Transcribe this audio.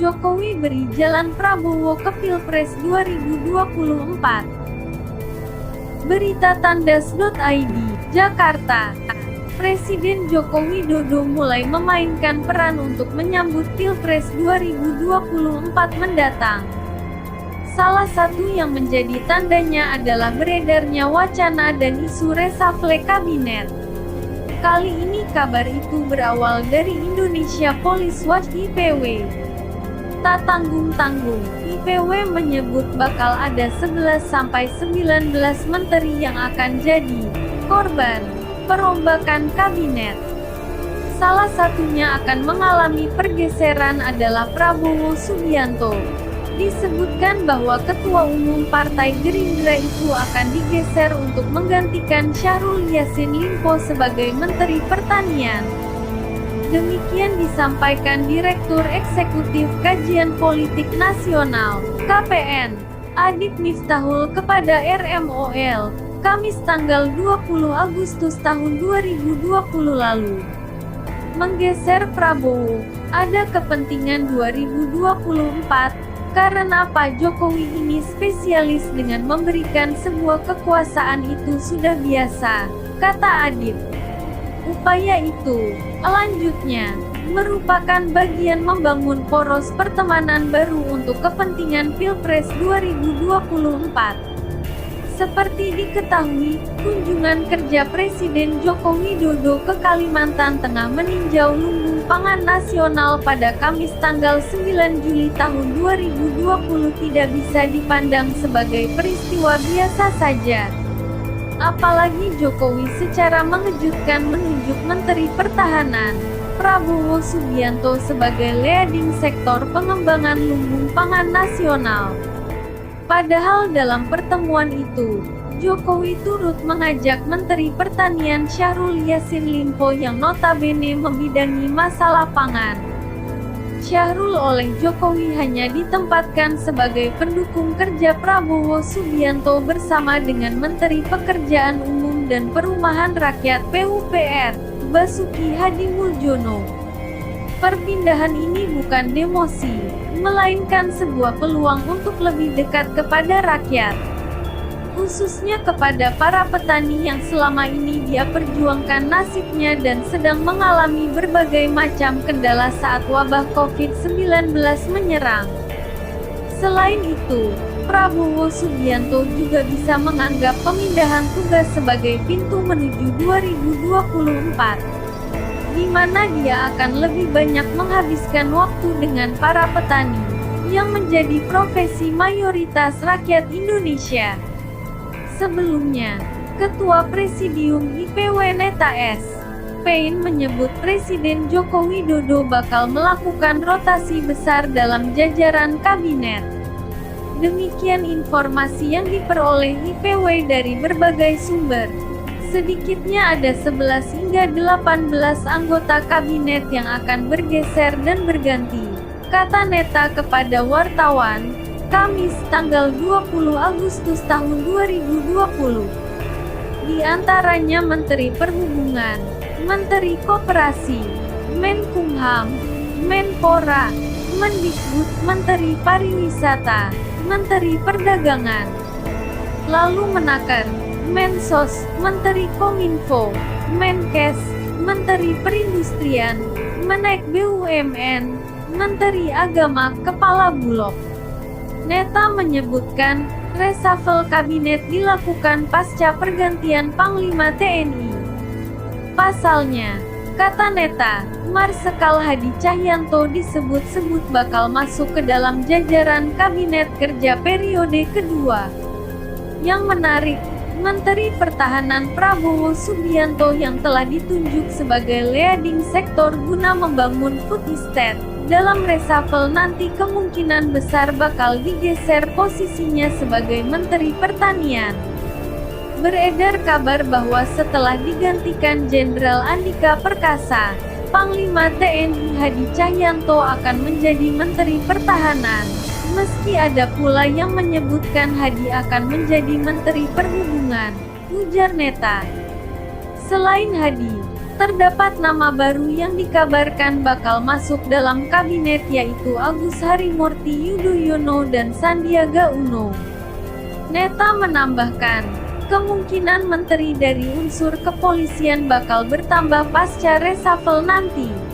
Jokowi beri jalan Prabowo ke Pilpres 2024. Berita tandas.id, Jakarta. Presiden Joko Widodo mulai memainkan peran untuk menyambut Pilpres 2024 mendatang. Salah satu yang menjadi tandanya adalah beredarnya wacana dan isu reshuffle kabinet. Kali ini kabar itu berawal dari Indonesia Police Watch (IPW). Tak tanggung-tanggung, IPW menyebut bakal ada 11-19 menteri yang akan jadi korban perombakan kabinet. Salah satunya akan mengalami pergeseran adalah Prabowo Subianto. Disebutkan bahwa Ketua Umum Partai Gerindra itu akan digeser untuk menggantikan Syahrul Yassin Limpo sebagai Menteri Pertanian. Demikian disampaikan Direktur Eksekutif Kajian Politik Nasional, KPN, Adip Miftahul kepada RMOL, Kamis tanggal 20 Agustus tahun 2020 lalu. Menggeser Prabowo, ada kepentingan 2024, karena Pak Jokowi ini spesialis dengan memberikan sebuah kekuasaan itu sudah biasa, kata Adip. Upaya itu, lanjutnya, merupakan bagian membangun poros pertemanan baru untuk kepentingan Pilpres 2024. Seperti diketahui, kunjungan kerja Presiden Joko Widodo ke Kalimantan Tengah meninjau lumbung pangan nasional pada Kamis tanggal 9 Juli tahun 2020 tidak bisa dipandang sebagai peristiwa biasa saja. Apalagi Jokowi secara mengejutkan menunjuk Menteri Pertahanan, Prabowo Subianto sebagai leading sektor pengembangan lumbung pangan nasional. Padahal dalam pertemuan itu, Jokowi turut mengajak Menteri Pertanian Syahrul Yassin Limpo yang notabene membidangi masalah pangan. Syahrul oleh Jokowi hanya ditempatkan sebagai pendukung kerja Prabowo Subianto bersama dengan Menteri Pekerjaan Umum dan Perumahan Rakyat (PUPR), Basuki Hadimuljono. Perpindahan ini bukan demosi, melainkan sebuah peluang untuk lebih dekat kepada rakyat. Khususnya kepada para petani yang selama ini dia perjuangkan nasibnya dan sedang mengalami berbagai macam kendala saat wabah COVID-19 menyerang. Selain itu, Prabowo Subianto juga bisa menganggap pemindahan tugas sebagai pintu menuju 2024. Di mana dia akan lebih banyak menghabiskan waktu dengan para petani, yang menjadi profesi mayoritas rakyat Indonesia. Sebelumnya, Ketua Presidium IPW Neta S. Payne menyebut Presiden Joko Widodo bakal melakukan rotasi besar dalam jajaran kabinet. Demikian informasi yang diperoleh IPW dari berbagai sumber. Sedikitnya ada 11 hingga 18 anggota kabinet yang akan bergeser dan berganti, kata Neta kepada wartawan, Kamis tanggal 20 Agustus tahun 2020. Di antaranya Menteri Perhubungan, Menteri Koperasi, Menkumham, Menpora, Mendikbud, Menteri Pariwisata, Menteri Perdagangan. Lalu Menaker, Mensos, Menteri Kominfo, Menkes, Menteri Perindustrian, Menek BUMN, Menteri Agama, Kepala Bulog. Neta menyebutkan, reshuffle kabinet dilakukan pasca pergantian Panglima TNI. Pasalnya, kata Neta, Marsikal Hadi Cahyanto disebut-sebut bakal masuk ke dalam jajaran kabinet kerja periode kedua. Yang menarik, Menteri Pertahanan Prabowo Subianto yang telah ditunjuk sebagai leading sektor guna membangun food estate, dalam reshuffle nanti kemungkinan besar bakal digeser posisinya sebagai Menteri Pertanian. Beredar kabar bahwa setelah digantikan Jenderal Andika Perkasa, Panglima TNI Hadi Cahyanto akan menjadi Menteri Pertahanan. Meski ada pula yang menyebutkan Hadi akan menjadi Menteri Perhubungan, ujar Neta. Selain Hadi, Terdapat nama baru yang dikabarkan bakal masuk dalam kabinet yaitu Agus Harimurti Yudhoyono dan Sandiaga Uno. Neta menambahkan, kemungkinan menteri dari unsur kepolisian bakal bertambah pasca reshuffle nanti.